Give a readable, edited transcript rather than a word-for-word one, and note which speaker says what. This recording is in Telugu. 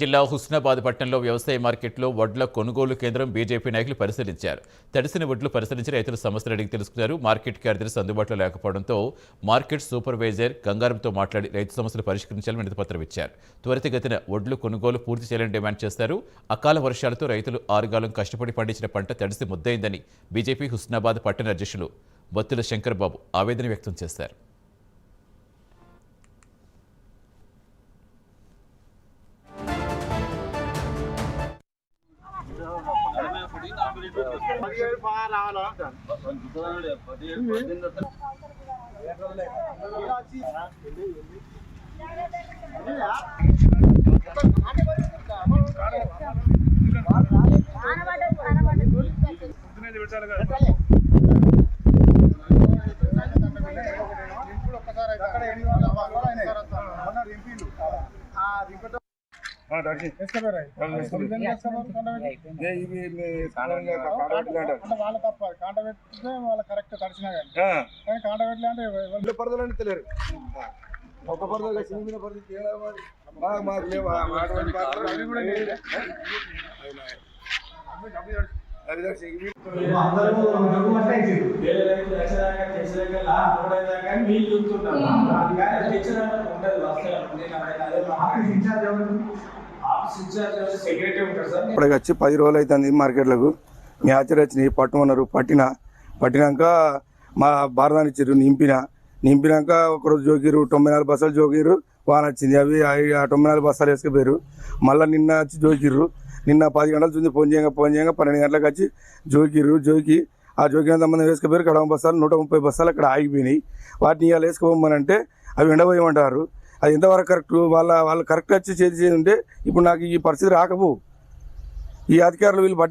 Speaker 1: జిల్లా హుస్నాబాద్ పట్టణంలో వ్యవసాయ మార్కెట్లో వడ్ల కొనుగోలు కేంద్రం బీజేపీ నాయకులు పరిశీలించారు. తడిసిన వడ్లు పరిశీలించి రైతుల సమస్యలు అడిగి తెలుసుకున్నారు. మార్కెట్ కార్యదర్శి అందుబాటులో లేకపోవడంతో మార్కెట్ సూపర్వైజర్ గంగారంతో మాట్లాడి రైతు సమస్యలు పరిష్కరించాలని వినతిపత్రం ఇచ్చారు. త్వరితగతిన వడ్లు కొనుగోలు పూర్తి చేయాలని డిమాండ్ చేశారు. అకాల వర్షాలతో రైతులు ఆరుగాలం కష్టపడి పండించిన పంట తడిసి ముద్దయిందని బీజేపీ హుస్నాబాద్ పట్టణ అధ్యక్షులు బత్తుల శంకర్బాబు ఆవేదన వ్యక్తం చేశారు.
Speaker 2: వాళ్ళ తప్ప కాంట పెడితే వాళ్ళ కరెక్ట్ తడిచినా కానీ కాంట పెట్టలే అంటే పరదలని తెలియరు. ఒక పరద చిన్న పరద మాకు లేవా
Speaker 3: ఇప్పటికి వచ్చి 10 రోజులు అవుతుంది. మార్కెట్లకు మ్యాచ్ వచ్చినాయి పట్టుకున్నారు. పట్టినాక మా బారదాన్ని ఇచ్చారు. నింపినాక ఒకరోజు జోకిరు 94 బస్సాలు జోకిరు. వాన వచ్చింది. అవి 94 బస్సాలు వేసుకుపోయారు. మళ్ళీ నిన్న వచ్చి జోకిర్రు. నిన్న 10 గంటల చూసి ఫోన్ చేయంగా 12 గంటలకు వచ్చి జోకి ఆ జోకిన సంబంధం వేసుకుపోయారు. కడమ బస్సాలు 130 బస్సాలు అక్కడ ఆగిపోయినాయి. వాటిని ఇవాళ వేసుకోమనంటే అవి ఎండబోయమంటారు. అది ఎంతవరకు కరెక్ట్? వాళ్ళు కరెక్ట్ వచ్చి చేసి ఉంటే ఇప్పుడు నాకు ఈ పరిస్థితి రాకపోవు. ఈ అధికారులు వీళ్ళు పట్టించుకో